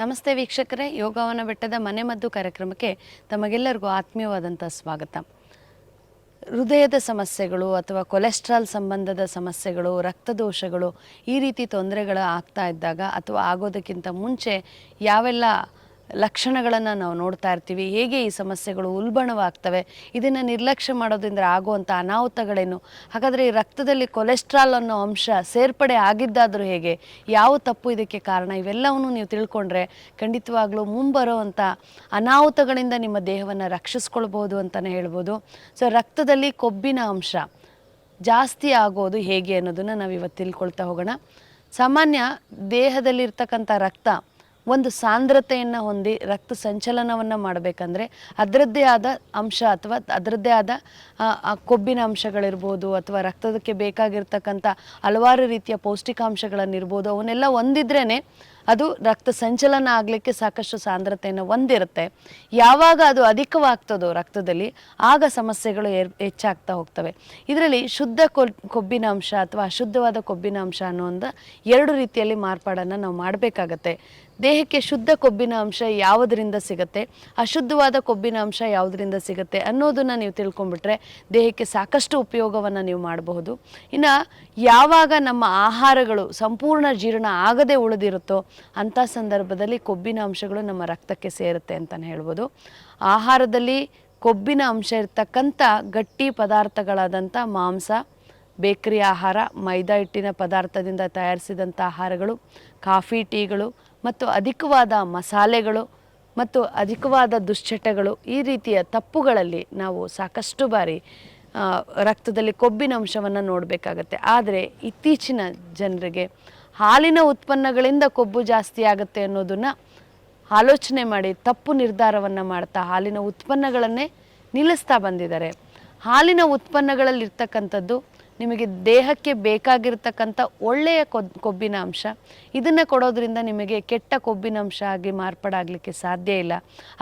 ನಮಸ್ತೆ ವೀಕ್ಷಕರೇ, ಯೋಗವನ ಬೆಟ್ಟದ ಮನೆಮದ್ದು ಕಾರ್ಯಕ್ರಮಕ್ಕೆ ತಮಗೆಲ್ಲರಿಗೂ ಆತ್ಮೀಯವಾದಂಥ ಸ್ವಾಗತ. ಹೃದಯದ ಸಮಸ್ಯೆಗಳು ಅಥವಾ ಕೊಲೆಸ್ಟ್ರಾಲ್ ಸಂಬಂಧದ ಸಮಸ್ಯೆಗಳು, ರಕ್ತದೋಷಗಳು ಈ ರೀತಿ ತೊಂದರೆಗಳು ಆಗ್ತಾ ಇದ್ದಾಗ ಅಥವಾ ಆಗೋದಕ್ಕಿಂತ ಮುಂಚೆ ಯಾವೆಲ್ಲ ಲಕ್ಷಣಗಳನ್ನು ನಾವು ನೋಡ್ತಾ ಇರ್ತೀವಿ, ಹೇಗೆ ಈ ಸಮಸ್ಯೆಗಳು ಉಲ್ಬಣವಾಗ್ತವೆ, ಇದನ್ನು ನಿರ್ಲಕ್ಷ್ಯ ಮಾಡೋದ್ರಿಂದ ಆಗುವಂಥ ಅನಾಹುತಗಳೇನು, ಹಾಗಾದರೆ ಈ ರಕ್ತದಲ್ಲಿ ಕೊಲೆಸ್ಟ್ರಾಲ್ ಅನ್ನೋ ಅಂಶ ಸೇರ್ಪಡೆ ಆಗಿದ್ದಾದರೂ ಹೇಗೆ, ಯಾವ ತಪ್ಪು ಇದಕ್ಕೆ ಕಾರಣ, ಇವೆಲ್ಲವನ್ನು ನೀವು ತಿಳ್ಕೊಂಡ್ರೆ ಖಂಡಿತವಾಗ್ಲೂ ಮುಂಬರೋವಂಥ ಅನಾಹುತಗಳಿಂದ ನಿಮ್ಮ ದೇಹವನ್ನು ರಕ್ಷಿಸ್ಕೊಳ್ಬೋದು ಅಂತಲೇ ಹೇಳ್ಬೋದು. ಸೊ ರಕ್ತದಲ್ಲಿ ಕೊಬ್ಬಿನ ಅಂಶ ಜಾಸ್ತಿ ಆಗೋದು ಹೇಗೆ ಅನ್ನೋದನ್ನು ನಾವು ಇವತ್ತು ತಿಳ್ಕೊಳ್ತಾ ಹೋಗೋಣ. ಸಾಮಾನ್ಯ ದೇಹದಲ್ಲಿರ್ತಕ್ಕಂಥ ರಕ್ತ ಒಂದು ಸಾಂದ್ರತೆಯನ್ನು ಹೊಂದಿ ರಕ್ತ ಸಂಚಲನವನ್ನು ಮಾಡಬೇಕಂದ್ರೆ ಅದರದ್ದೇ ಆದ ಅಂಶ ಅಥವಾ ಅದರದ್ದೇ ಆದ ಕೊಬ್ಬಿನ ಅಂಶಗಳಿರ್ಬೋದು ಅಥವಾ ರಕ್ತದಕ್ಕೆ ಬೇಕಾಗಿರ್ತಕ್ಕಂಥ ಹಲವಾರು ರೀತಿಯ ಪೌಷ್ಟಿಕಾಂಶಗಳನ್ನಿರ್ಬೋದು, ಅವನ್ನೆಲ್ಲ ಹೊಂದಿದ್ರೇ ಅದು ರಕ್ತ ಸಂಚಲನ ಆಗಲಿಕ್ಕೆ ಸಾಕಷ್ಟು ಸಾಂದ್ರತೆಯನ್ನು ಹೊಂದಿರುತ್ತೆ. ಯಾವಾಗ ಅದು ಅಧಿಕವಾಗ್ತದೋ ರಕ್ತದಲ್ಲಿ ಆಗ ಸಮಸ್ಯೆಗಳು ಹೆಚ್ಚಾಗ್ತಾ ಹೋಗ್ತವೆ. ಇದರಲ್ಲಿ ಶುದ್ಧ ಕೊಬ್ಬಿನ ಅಂಶ ಅಥವಾ ಅಶುದ್ಧವಾದ ಕೊಬ್ಬಿನ ಅಂಶ ಅನ್ನೋ ಒಂದು ಎರಡು ರೀತಿಯಲ್ಲಿ ಮಾರ್ಪಾಡನ್ನು ನಾವು ಮಾಡಬೇಕಾಗತ್ತೆ. ದೇಹಕ್ಕೆ ಶುದ್ಧ ಕೊಬ್ಬಿನ ಅಂಶ ಯಾವುದರಿಂದ ಸಿಗುತ್ತೆ, ಅಶುದ್ಧವಾದ ಕೊಬ್ಬಿನ ಅಂಶ ಯಾವುದರಿಂದ ಸಿಗುತ್ತೆ ಅನ್ನೋದನ್ನು ನೀವು ತಿಳ್ಕೊಂಡ್ಬಿಟ್ರೆ ದೇಹಕ್ಕೆ ಸಾಕಷ್ಟು ಉಪಯೋಗವನ್ನು ನೀವು ಮಾಡಬಹುದು. ಇನ್ನು ಯಾವಾಗ ನಮ್ಮ ಆಹಾರಗಳು ಸಂಪೂರ್ಣ ಜೀರ್ಣ ಆಗದೆ ಉಳಿದಿರುತ್ತೋ ಅಂಥ ಸಂದರ್ಭದಲ್ಲಿ ಕೊಬ್ಬಿನ ಅಂಶಗಳು ನಮ್ಮ ರಕ್ತಕ್ಕೆ ಸೇರುತ್ತೆ ಅಂತಲೇ ಹೇಳ್ಬೋದು. ಆಹಾರದಲ್ಲಿ ಕೊಬ್ಬಿನ ಅಂಶ ಇರ್ತಕ್ಕಂಥ ಗಟ್ಟಿ ಪದಾರ್ಥಗಳಾದಂಥ ಮಾಂಸ, ಬೇಕರಿ ಆಹಾರ, ಮೈದಾ ಹಿಟ್ಟಿನ ಪದಾರ್ಥದಿಂದ ತಯಾರಿಸಿದಂಥ ಆಹಾರಗಳು, ಕಾಫಿ ಟೀಗಳು ಮತ್ತು ಅಧಿಕವಾದ ಮಸಾಲೆಗಳು ಮತ್ತು ಅಧಿಕವಾದ ದುಶ್ಚಟಗಳು, ಈ ರೀತಿಯ ತಪ್ಪುಗಳಲ್ಲಿ ನಾವು ಸಾಕಷ್ಟು ಬಾರಿ ರಕ್ತದಲ್ಲಿ ಕೊಬ್ಬಿನ ಅಂಶವನ್ನು ನೋಡಬೇಕಾಗತ್ತೆ. ಆದರೆ ಇತ್ತೀಚಿನ ಜನರಿಗೆ ಹಾಲಿನ ಉತ್ಪನ್ನಗಳಿಂದ ಕೊಬ್ಬು ಜಾಸ್ತಿ ಆಗುತ್ತೆ ಅನ್ನೋದನ್ನು ಆಲೋಚನೆ ಮಾಡಿ ತಪ್ಪು ನಿರ್ಧಾರವನ್ನು ಮಾಡ್ತಾ ಹಾಲಿನ ಉತ್ಪನ್ನಗಳನ್ನೇ ನಿಲ್ಲಿಸ್ತಾ ಬಂದಿದ್ದಾರೆ. ಹಾಲಿನ ಉತ್ಪನ್ನಗಳಲ್ಲಿರ್ತಕ್ಕಂಥದ್ದು ನಿಮಗೆ ದೇಹಕ್ಕೆ ಬೇಕಾಗಿರ್ತಕ್ಕಂಥ ಒಳ್ಳೆಯ ಕೊಬ್ಬಿನ ಅಂಶ, ಇದನ್ನು ಕೊಡೋದ್ರಿಂದ ನಿಮಗೆ ಕೆಟ್ಟ ಕೊಬ್ಬಿನ ಅಂಶ ಆಗಿ ಮಾರ್ಪಾಡಾಗಲಿಕ್ಕೆ ಸಾಧ್ಯ ಇಲ್ಲ.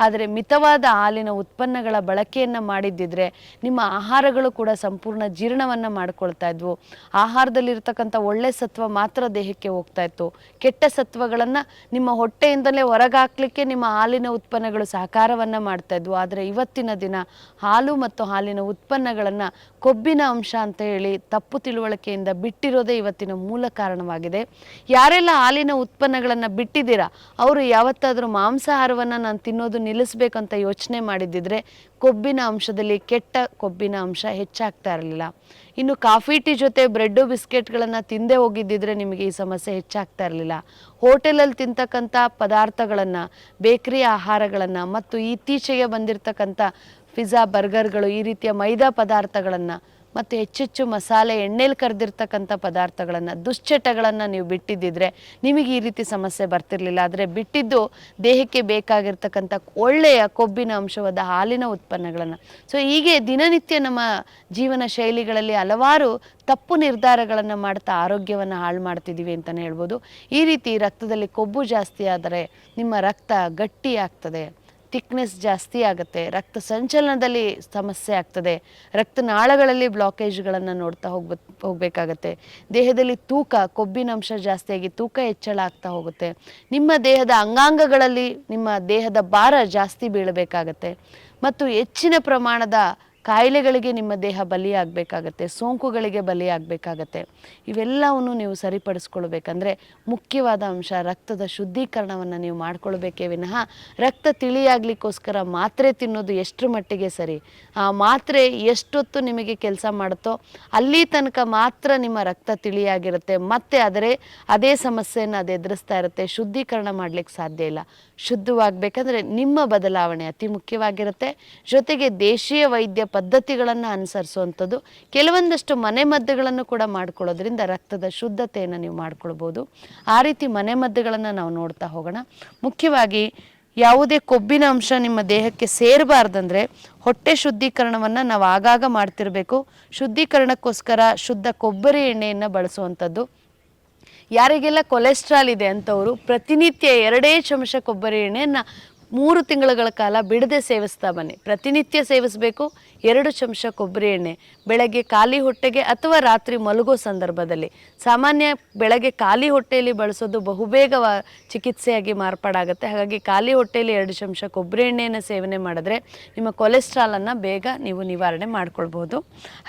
ಆದರೆ ಮಿತವಾದ ಹಾಲಿನ ಉತ್ಪನ್ನಗಳ ಬಳಕೆಯನ್ನು ಮಾಡಿದ್ದಿದ್ರೆ ನಿಮ್ಮ ಆಹಾರಗಳು ಕೂಡ ಸಂಪೂರ್ಣ ಜೀರ್ಣವನ್ನು ಮಾಡ್ಕೊಳ್ತಾ ಇದ್ವು. ಆಹಾರದಲ್ಲಿರ್ತಕ್ಕಂಥ ಒಳ್ಳೆ ಸತ್ವ ಮಾತ್ರ ದೇಹಕ್ಕೆ ಹೋಗ್ತಾ ಇತ್ತು. ಕೆಟ್ಟ ಸತ್ವಗಳನ್ನು ನಿಮ್ಮ ಹೊಟ್ಟೆಯಿಂದಲೇ ಹೊರಗೆ ಹಾಕಲಿಕ್ಕೆ ನಿಮ್ಮ ಹಾಲಿನ ಉತ್ಪನ್ನಗಳು ಸಹಕಾರವನ್ನು ಮಾಡ್ತಾ ಇದ್ವು. ಆದರೆ ಇವತ್ತಿನ ದಿನ ಹಾಲು ಮತ್ತು ಹಾಲಿನ ಉತ್ಪನ್ನಗಳನ್ನು ಕೊಬ್ಬಿನ ಅಂಶ ಅಂತ ಹೇಳಿ ತಪ್ಪು ತಿಳುವಳಿಕೆಯಿಂದ ಬಿಟ್ಟಿರೋದೇ ಇವತ್ತಿನ ಮೂಲ ಕಾರಣವಾಗಿದೆ. ಯಾರೆಲ್ಲ ಹಾಲಿನ ಉತ್ಪನ್ನಗಳನ್ನು ಬಿಟ್ಟಿದ್ದೀರಾ ಅವರು ಯಾವತ್ತಾದರೂ ಮಾಂಸಾಹಾರವನ್ನು ನಾನು ತಿನ್ನೋದು ನಿಲ್ಲಿಸ್ಬೇಕಂತ ಯೋಚನೆ ಮಾಡಿದ್ದಿದ್ರೆ ಕೊಬ್ಬಿನ ಅಂಶದಲ್ಲಿ ಕೆಟ್ಟ ಕೊಬ್ಬಿನ ಅಂಶ ಹೆಚ್ಚಾಗ್ತಾ ಇರಲಿಲ್ಲ. ಇನ್ನು ಕಾಫಿ ಟೀ ಜೊತೆ ಬ್ರೆಡ್ಡು ಬಿಸ್ಕೆಟ್ಗಳನ್ನು ತಿಂದೇ ಹೋಗಿದ್ದಿದ್ರೆ ನಿಮಗೆ ಈ ಸಮಸ್ಯೆ ಹೆಚ್ಚಾಗ್ತಾ ಇರಲಿಲ್ಲ. ಹೋಟೆಲಲ್ಲಿ ತಿಂತಕ್ಕಂಥ ಪದಾರ್ಥಗಳನ್ನು, ಬೇಕರಿ ಆಹಾರಗಳನ್ನು ಮತ್ತು ಇತ್ತೀಚೆಗೆ ಬಂದಿರತಕ್ಕಂಥ ಪಿಜ್ಜಾ, ಬರ್ಗರ್ಗಳು, ಈ ರೀತಿಯ ಮೈದಾ ಪದಾರ್ಥಗಳನ್ನು ಮತ್ತು ಹೆಚ್ಚೆಚ್ಚು ಮಸಾಲೆ, ಎಣ್ಣೆಲಿ ಕರೆದಿರ್ತಕ್ಕಂಥ ಪದಾರ್ಥಗಳನ್ನು, ದುಶ್ಚಟಗಳನ್ನು ನೀವು ಬಿಟ್ಟಿದ್ದಿದ್ರೆ ನಿಮಗೆ ಈ ರೀತಿ ಸಮಸ್ಯೆ ಬರ್ತಿರಲಿಲ್ಲ. ಆದರೆ ಬಿಟ್ಟಿದ್ದು ದೇಹಕ್ಕೆ ಬೇಕಾಗಿರ್ತಕ್ಕಂಥ ಒಳ್ಳೆಯ ಕೊಬ್ಬಿನ ಅಂಶವಾದ ಹಾಲಿನ ಉತ್ಪನ್ನಗಳನ್ನು. ಸೊ ಹೀಗೆ ದಿನನಿತ್ಯ ನಮ್ಮ ಜೀವನ ಶೈಲಿಗಳಲ್ಲಿ ಹಲವಾರು ತಪ್ಪು ನಿರ್ಧಾರಗಳನ್ನು ಮಾಡ್ತಾ ಆರೋಗ್ಯವನ್ನು ಹಾಳು ಮಾಡ್ತಿದ್ದೀವಿ ಅಂತಲೇ ಹೇಳ್ಬೋದು. ಈ ರೀತಿ ರಕ್ತದಲ್ಲಿ ಕೊಬ್ಬು ಜಾಸ್ತಿ ಆದರೆ ನಿಮ್ಮ ರಕ್ತ ಗಟ್ಟಿ ಆಗ್ತದೆ, ಥಿಕ್ನೆಸ್ ಜಾಸ್ತಿ ಆಗುತ್ತೆ, ರಕ್ತ ಸಂಚಲನದಲ್ಲಿ ಸಮಸ್ಯೆ ಆಗ್ತದೆ, ರಕ್ತನಾಳಗಳಲ್ಲಿ ಬ್ಲಾಕೇಜ್ಗಳನ್ನು ನೋಡ್ತಾ ಹೋಗಬೇಕಾಗತ್ತೆ. ದೇಹದಲ್ಲಿ ಕೊಬ್ಬಿನ ಅಂಶ ಜಾಸ್ತಿಯಾಗಿ ತೂಕ ಹೆಚ್ಚಳ ಆಗ್ತಾ ಹೋಗುತ್ತೆ. ನಿಮ್ಮ ದೇಹದ ಅಂಗಾಂಗಗಳಲ್ಲಿ ನಿಮ್ಮ ದೇಹದ ಭಾರ ಜಾಸ್ತಿ ಬೀಳಬೇಕಾಗತ್ತೆ ಮತ್ತು ಹೆಚ್ಚಿನ ಪ್ರಮಾಣದ ಕಾಯಿಲೆಗಳಿಗೆ ನಿಮ್ಮ ದೇಹ ಬಲಿಯಾಗಬೇಕಾಗತ್ತೆ, ಸೋಂಕುಗಳಿಗೆ ಬಲಿಯಾಗಬೇಕಾಗತ್ತೆ. ಇವೆಲ್ಲವನ್ನು ನೀವು ಸರಿಪಡಿಸ್ಕೊಳ್ಬೇಕಂದ್ರೆ ಮುಖ್ಯವಾದ ಅಂಶ ರಕ್ತದ ಶುದ್ಧೀಕರಣವನ್ನು ನೀವು ಮಾಡ್ಕೊಳ್ಬೇಕೇ ವಿನಃ ರಕ್ತ ತಿಳಿಯಾಗಲಿಕ್ಕೋಸ್ಕರ ಮಾತ್ರೆ ತಿನ್ನೋದು ಎಷ್ಟರ ಮಟ್ಟಿಗೆ ಸರಿ, ಆ ಮಾತ್ರೆ ಎಷ್ಟೊತ್ತು ನಿಮಗೆ ಕೆಲಸ ಮಾಡುತ್ತೋ ಅಲ್ಲಿ ತನಕ ಮಾತ್ರ ನಿಮ್ಮ ರಕ್ತ ತಿಳಿಯಾಗಿರುತ್ತೆ, ಮತ್ತೆ ಅದೇ ಸಮಸ್ಯೆಯನ್ನು ಅದು ಎದುರಿಸ್ತಾ ಇರುತ್ತೆ. ಶುದ್ಧೀಕರಣ ಮಾಡಲಿಕ್ಕೆ ಸಾಧ್ಯ ಇಲ್ಲ. ಶುದ್ಧವಾಗಬೇಕಂದ್ರೆ ನಿಮ್ಮ ಬದಲಾವಣೆ ಅತಿ ಮುಖ್ಯವಾಗಿರುತ್ತೆ. ಜೊತೆಗೆ ದೇಶೀಯ ವೈದ್ಯ ಪದ್ಧತಿಗಳನ್ನು ಅನುಸರಿಸುವಂಥದ್ದು, ಕೆಲವೊಂದಷ್ಟು ಮನೆಮದ್ದುಗಳನ್ನು ಕೂಡ ಮಾಡ್ಕೊಳ್ಳೋದ್ರಿಂದ ರಕ್ತದ ಶುದ್ಧತೆಯನ್ನು ನೀವು ಮಾಡ್ಕೊಳ್ಬೋದು. ಆ ರೀತಿ ಮನೆಮದ್ದುಗಳನ್ನು ನಾವು ನೋಡ್ತಾ ಹೋಗೋಣ. ಮುಖ್ಯವಾಗಿ ಯಾವುದೇ ಕೊಬ್ಬಿನ ಅಂಶ ನಿಮ್ಮ ದೇಹಕ್ಕೆ ಸೇರಬಾರ್ದಂದ್ರೆ ಹೊಟ್ಟೆ ಶುದ್ಧೀಕರಣವನ್ನು ನಾವು ಆಗಾಗ ಮಾಡ್ತಿರಬೇಕು. ಶುದ್ಧೀಕರಣಕ್ಕೋಸ್ಕರ ಶುದ್ಧ ಕೊಬ್ಬರಿ ಎಣ್ಣೆಯನ್ನು ಬಳಸುವಂಥದ್ದು. ಯಾರಿಗೆಲ್ಲ ಕೊಲೆಸ್ಟ್ರಾಲ್ ಇದೆ ಅಂಥವರು ಪ್ರತಿನಿತ್ಯ 2 ಚಮಚ ಕೊಬ್ಬರಿ ಎಣ್ಣೆಯನ್ನು 3 ತಿಂಗಳುಗಳ ಕಾಲ ಬಿಡದೆ ಸೇವಿಸ್ತಾ ಬನ್ನಿ. ಪ್ರತಿನಿತ್ಯ ಸೇವಿಸಬೇಕು. 2 ಚಮಚ ಕೊಬ್ಬರಿ ಎಣ್ಣೆ ಬೆಳಗ್ಗೆ ಖಾಲಿ ಹೊಟ್ಟೆಗೆ ಅಥವಾ ರಾತ್ರಿ ಮಲಗೋ ಸಂದರ್ಭದಲ್ಲಿ. ಸಾಮಾನ್ಯ ಬೆಳಗ್ಗೆ ಖಾಲಿ ಹೊಟ್ಟೆಯಲ್ಲಿ ಬಳಸೋದು ಬಹುಬೇಗ ಚಿಕಿತ್ಸೆಯಾಗಿ ಮಾರ್ಪಾಡಾಗುತ್ತೆ. ಹಾಗಾಗಿ ಖಾಲಿ ಹೊಟ್ಟೆಯಲ್ಲಿ 2 ಚಮಚ ಕೊಬ್ಬರಿ ಎಣ್ಣೆಯನ್ನು ಸೇವನೆ ಮಾಡಿದ್ರೆ ನಿಮ್ಮ ಕೊಲೆಸ್ಟ್ರಾಲನ್ನು ಬೇಗ ನೀವು ನಿವಾರಣೆ ಮಾಡ್ಕೊಳ್ಬೋದು.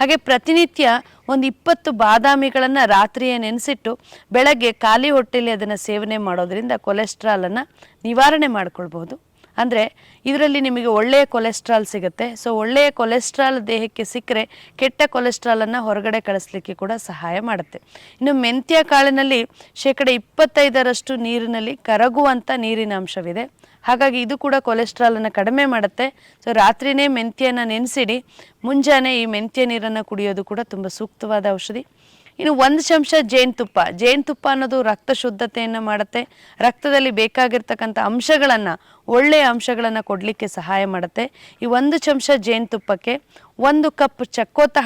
ಹಾಗೆ ಪ್ರತಿನಿತ್ಯ ಒಂದು 20 ಬಾದಾಮಿಗಳನ್ನು ರಾತ್ರಿಯೇ ನೆನೆಸಿಟ್ಟು ಬೆಳಗ್ಗೆ ಖಾಲಿ ಹೊಟ್ಟೆಯಲ್ಲಿ ಅದನ್ನು ಸೇವನೆ ಮಾಡೋದ್ರಿಂದ ಕೊಲೆಸ್ಟ್ರಾಲನ್ನು ನಿವಾರಣೆ ಮಾಡ್ಕೊಳ್ಬೋದು. ಅಂದರೆ ಇದರಲ್ಲಿ ನಿಮಗೆ ಒಳ್ಳೆಯ ಕೊಲೆಸ್ಟ್ರಾಲ್ ಸಿಗುತ್ತೆ. ಸೊ ಒಳ್ಳೆಯ ಕೊಲೆಸ್ಟ್ರಾಲ್ ದೇಹಕ್ಕೆ ಸಿಕ್ಕರೆ ಕೆಟ್ಟ ಕೊಲೆಸ್ಟ್ರಾಲನ್ನು ಹೊರಗಡೆ ಕಳಿಸ್ಲಿಕ್ಕೆ ಕೂಡ ಸಹಾಯ ಮಾಡುತ್ತೆ. ಇನ್ನು ಮೆಂತ್ಯ ಕಾಳಿನಲ್ಲಿ 25% ನೀರಿನಲ್ಲಿ ಕರಗುವಂಥ ನೀರಿನ ಅಂಶವಿದೆ. ಹಾಗಾಗಿ ಇದು ಕೂಡ ಕೊಲೆಸ್ಟ್ರಾಲನ್ನು ಕಡಿಮೆ ಮಾಡುತ್ತೆ. ಸೊ ರಾತ್ರಿಯೇ ಮೆಂತ್ಯನ ನೆನೆಸಿಡಿ, ಮುಂಜಾನೆ ಈ ಮೆಂತ್ಯ ನೀರನ್ನು ಕುಡಿಯೋದು ಕೂಡ ತುಂಬ ಸೂಕ್ತವಾದ ಔಷಧಿ. ಇನ್ನು 1 ಚಮಚ ಜೇನುತುಪ್ಪ ಅನ್ನೋದು ರಕ್ತ ಶುದ್ಧತೆಯನ್ನು ಮಾಡುತ್ತೆ. ರಕ್ತದಲ್ಲಿ ಬೇಕಾಗಿರ್ತಕ್ಕಂಥ ಒಳ್ಳೆಯ ಅಂಶಗಳನ್ನು ಕೊಡಲಿಕ್ಕೆ ಸಹಾಯ ಮಾಡುತ್ತೆ. ಈ 1 ಚಮಚ ಜೇನುತುಪ್ಪಕ್ಕೆ 1 ಕಪ್ ಚಕ್ಕೋತ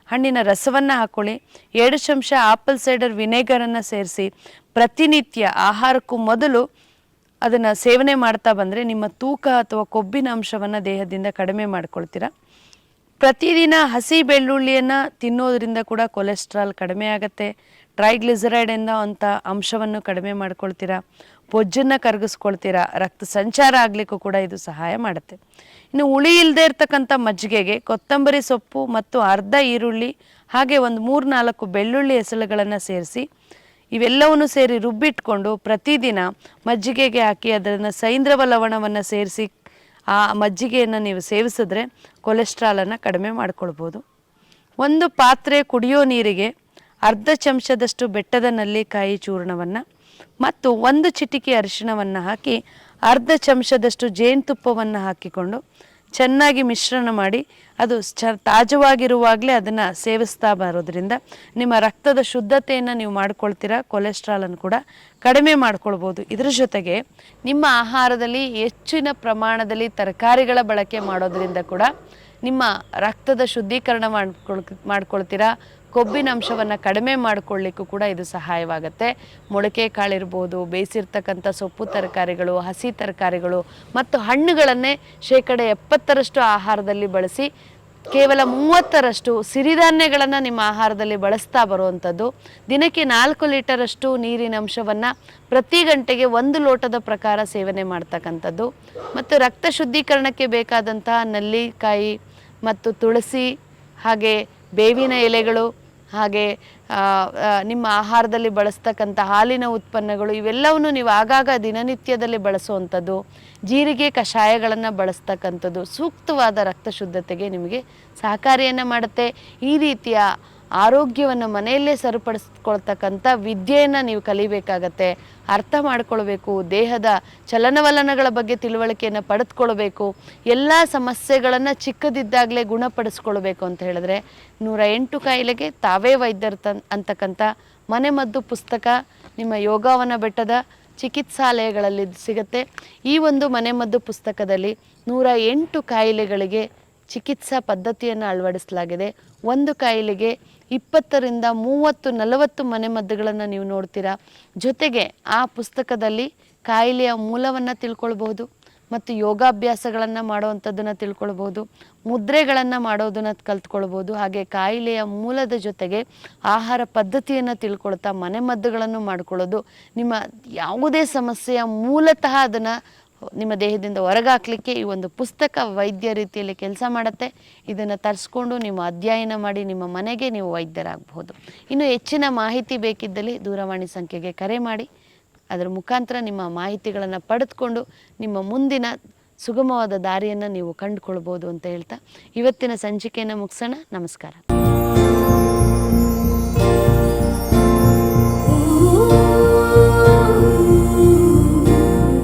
ಹಣ್ಣಿನ ರಸವನ್ನು ಹಾಕ್ಕೊಳ್ಳಿ. 2 ಚಮಚ ಆಪಲ್ ಸೈಡರ್ ವಿನೆಗರನ್ನು ಸೇರಿಸಿ ಪ್ರತಿನಿತ್ಯ ಆಹಾರಕ್ಕೂ ಮೊದಲು ಅದನ್ನು ಸೇವನೆ ಮಾಡ್ತಾ ಬಂದರೆ ನಿಮ್ಮ ತೂಕ ಅಥವಾ ಕೊಬ್ಬಿನ ಅಂಶವನ್ನು ದೇಹದಿಂದ ಕಡಿಮೆ ಮಾಡ್ಕೊಳ್ತೀರಾ. ಪ್ರತಿದಿನ ಹಸಿ ಬೆಳ್ಳುಳ್ಳಿಯನ್ನು ತಿನ್ನೋದ್ರಿಂದ ಕೂಡ ಕೊಲೆಸ್ಟ್ರಾಲ್ ಕಡಿಮೆ ಆಗುತ್ತೆ. ಟ್ರೈಗ್ಲಿಸರೈಡ್ ಅಂತ ಅಂಶವನ್ನು ಕಡಿಮೆ ಮಾಡ್ಕೊಳ್ತೀರಾ. ಬೊಜ್ಜನ್ನು ಕರಗಿಸ್ಕೊಳ್ತೀರಾ. ರಕ್ತ ಸಂಚಾರ ಆಗಲಿಕ್ಕೂ ಕೂಡ ಇದು ಸಹಾಯ ಮಾಡುತ್ತೆ. ಇನ್ನು ಹುಳಿ ಇಲ್ಲದೆ ಇರ್ತಕ್ಕಂಥ ಮಜ್ಜಿಗೆಗೆ ಕೊತ್ತಂಬರಿ ಸೊಪ್ಪು ಮತ್ತು ಅರ್ಧ ಈರುಳ್ಳಿ ಹಾಗೆ ಒಂದು 3-4 ಬೆಳ್ಳುಳ್ಳಿ ಎಸಳುಗಳನ್ನು ಸೇರಿಸಿ ಇವೆಲ್ಲವನ್ನು ಸೇರಿ ರುಬ್ಬಿಟ್ಕೊಂಡು ಪ್ರತಿದಿನ ಮಜ್ಜಿಗೆಗೆ ಹಾಕಿ ಅದನ್ನು ಸೈಂದ್ರವ ಲವಣವನ್ನು ಸೇರಿಸಿ ಆ ಮಜ್ಜಿಗೆಯನ್ನು ನೀವು ಸೇವಿಸಿದ್ರೆ ಕೊಲೆಸ್ಟ್ರಾಲನ್ನು ಕಡಿಮೆ ಮಾಡ್ಕೊಳ್ಬೋದು. ಒಂದು ಪಾತ್ರೆ ಕುಡಿಯೋ ನೀರಿಗೆ ಅರ್ಧ ಚಮಚದಷ್ಟು ಬೆಟ್ಟದ ನೆಲ್ಲಿಕಾಯಿ ಚೂರ್ಣವನ್ನು ಮತ್ತು 1 ಚಿಟಿಕೆ ಅರಿಶಿಣವನ್ನು ಹಾಕಿ ಅರ್ಧ ಚಮಚದಷ್ಟು ಜೇನುತುಪ್ಪವನ್ನು ಹಾಕಿಕೊಂಡು ಚೆನ್ನಾಗಿ ಮಿಶ್ರಣ ಮಾಡಿ ಅದು ತಾಜವಾಗಿರುವಾಗಲೇ ಅದನ್ನು ಸೇವಿಸ್ತಾ ಬರೋದ್ರಿಂದ ನಿಮ್ಮ ರಕ್ತದ ಶುದ್ಧತೆಯನ್ನು ನೀವು ಮಾಡ್ಕೊಳ್ತೀರಾ. ಕೊಲೆಸ್ಟ್ರಾಲನ್ನು ಕೂಡ ಕಡಿಮೆ ಮಾಡ್ಕೊಳ್ಬೋದು. ಇದರ ಜೊತೆಗೆ ನಿಮ್ಮ ಆಹಾರದಲ್ಲಿ ಹೆಚ್ಚಿನ ಪ್ರಮಾಣದಲ್ಲಿ ತರಕಾರಿಗಳ ಬಳಕೆ ಮಾಡೋದ್ರಿಂದ ಕೂಡ ನಿಮ್ಮ ರಕ್ತದ ಶುದ್ಧೀಕರಣ ಮಾಡ್ಕೊಳ್ತೀರಾ. ಕೊಬ್ಬಿನ ಅಂಶವನ್ನು ಕಡಿಮೆ ಮಾಡಿಕೊಳ್ಳಿಕ್ಕೂ ಕೂಡ ಇದು ಸಹಾಯವಾಗುತ್ತೆ. ಮೊಳಕೆ ಕಾಳಿರ್ಬೋದು, ಬೇಯಿಸಿರ್ತಕ್ಕಂಥ ಸೊಪ್ಪು ತರಕಾರಿಗಳು, ಹಸಿ ತರಕಾರಿಗಳು ಮತ್ತು ಹಣ್ಣುಗಳನ್ನೇ 70% ಆಹಾರದಲ್ಲಿ ಬಳಸಿ ಕೇವಲ 30% ಸಿರಿಧಾನ್ಯಗಳನ್ನು ನಿಮ್ಮ ಆಹಾರದಲ್ಲಿ ಬಳಸ್ತಾ ಬರುವಂಥದ್ದು. ದಿನಕ್ಕೆ 4 ಲೀಟರಷ್ಟು ನೀರಿನ ಅಂಶವನ್ನು ಪ್ರತಿ ಗಂಟೆಗೆ 1 ಲೋಟದ ಪ್ರಕಾರ ಸೇವನೆ ಮಾಡ್ತಕ್ಕಂಥದ್ದು ಮತ್ತು ರಕ್ತ ಶುದ್ಧೀಕರಣಕ್ಕೆ ಬೇಕಾದಂತಹ ನೆಲ್ಲಿಕಾಯಿ ಮತ್ತು ತುಳಸಿ ಹಾಗೆ ಬೇವಿನ ಎಲೆಗಳು ಹಾಗೆ ನಿಮ್ಮ ಆಹಾರದಲ್ಲಿ ಬಳಸ್ತಕ್ಕಂಥ ಹಾಲಿನ ಉತ್ಪನ್ನಗಳು ಇವೆಲ್ಲವನ್ನು ನೀವು ಆಗಾಗ ದಿನನಿತ್ಯದಲ್ಲಿ ಬಳಸುವಂಥದ್ದು, ಜೀರಿಗೆ ಕಷಾಯಗಳನ್ನು ಬಳಸ್ತಕ್ಕಂಥದ್ದು ಸೂಕ್ತವಾದ ರಕ್ತ ಶುದ್ಧತೆಗೆ ನಿಮಗೆ ಸಹಕಾರಿಯನ್ನು ಮಾಡುತ್ತೆ. ಈ ರೀತಿಯ ಆರೋಗ್ಯವನ್ನು ಮನೆಯಲ್ಲೇ ಸರಿಪಡಿಸ್ಕೊಳ್ತಕ್ಕಂಥ ವಿದ್ಯೆಯನ್ನು ನೀವು ಕಲಿಬೇಕಾಗತ್ತೆ. ಅರ್ಥ ಮಾಡ್ಕೊಳ್ಬೇಕು. ದೇಹದ ಚಲನವಲನಗಳ ಬಗ್ಗೆ ತಿಳುವಳಿಕೆಯನ್ನು ಪಡೆದುಕೊಳ್ಬೇಕು. ಎಲ್ಲ ಸಮಸ್ಯೆಗಳನ್ನು ಚಿಕ್ಕದಿದ್ದಾಗಲೇ ಗುಣಪಡಿಸ್ಕೊಳ್ಬೇಕು ಅಂತ ಹೇಳಿದ್ರೆ 108 ಕಾಯಿಲೆಗೆ ತಾವೇ ವೈದ್ಯರು ಅಂತಕ್ಕಂಥ ಮನೆಮದ್ದು ಪುಸ್ತಕ ನಿಮ್ಮ ಯೋಗವನ ಬೆಟ್ಟದ ಚಿಕಿತ್ಸಾಲಯಗಳಲ್ಲಿ ಸಿಗುತ್ತೆ. ಈ ಒಂದು ಮನೆಮದ್ದು ಪುಸ್ತಕದಲ್ಲಿ 108 ಕಾಯಿಲೆಗಳಿಗೆ ಚಿಕಿತ್ಸಾ ಪದ್ಧತಿಯನ್ನು ಅಳವಡಿಸಲಾಗಿದೆ. ಒಂದು ಕಾಯಿಲೆಗೆ 20ರಿಂದ 30-40 ಮನೆಮದ್ದುಗಳನ್ನು ನೀವು ನೋಡ್ತೀರಾ. ಜೊತೆಗೆ ಆ ಪುಸ್ತಕದಲ್ಲಿ ಕಾಯಿಲೆಯ ಮೂಲವನ್ನು ತಿಳ್ಕೊಳ್ಬಹುದು ಮತ್ತು ಯೋಗಾಭ್ಯಾಸಗಳನ್ನು ಮಾಡುವಂಥದ್ದನ್ನು ತಿಳ್ಕೊಳ್ಬೋದು, ಮುದ್ರೆಗಳನ್ನು ಮಾಡೋದನ್ನು ಕಲ್ತ್ಕೊಳ್ಬೋದು. ಹಾಗೆ ಕಾಯಿಲೆಯ ಮೂಲದ ಜೊತೆಗೆ ಆಹಾರ ಪದ್ಧತಿಯನ್ನು ತಿಳ್ಕೊಳ್ತಾ ಮನೆಮದ್ದುಗಳನ್ನು ಮಾಡ್ಕೊಳ್ಳೋದು ನಿಮ್ಮ ಯಾವುದೇ ಸಮಸ್ಯೆಯ ಮೂಲತಃ ಅದನ್ನು ನಿಮ್ಮ ದೇಹದಿಂದ ಹೊರಗಾಕ್ಲಿಕ್ಕೆ ಈ ಒಂದು ಪುಸ್ತಕ ವೈದ್ಯ ರೀತಿಯಲ್ಲಿ ಕೆಲಸ ಮಾಡುತ್ತೆ. ಇದನ್ನು ತರಿಸ್ಕೊಂಡು ನೀವು ಅಧ್ಯಯನ ಮಾಡಿ ನಿಮ್ಮ ಮನೆಗೆ ನೀವು ವೈದ್ಯರಾಗಬಹುದು. ಇನ್ನು ಹೆಚ್ಚಿನ ಮಾಹಿತಿ ಬೇಕಿದ್ದಲ್ಲಿ ದೂರವಾಣಿ ಸಂಖ್ಯೆಗೆ ಕರೆ ಮಾಡಿ ಅದರ ಮುಖಾಂತರ ನಿಮ್ಮ ಮಾಹಿತಿಗಳನ್ನು ಪಡೆದುಕೊಂಡು ನಿಮ್ಮ ಮುಂದಿನ ಸುಗಮವಾದ ದಾರಿಯನ್ನು ನೀವು ಕಂಡುಕೊಳ್ಬೋದು ಅಂತ ಹೇಳ್ತಾ ಇವತ್ತಿನ ಸಂಚಿಕೆಯನ್ನು ಮುಗಿಸೋಣ. ನಮಸ್ಕಾರ.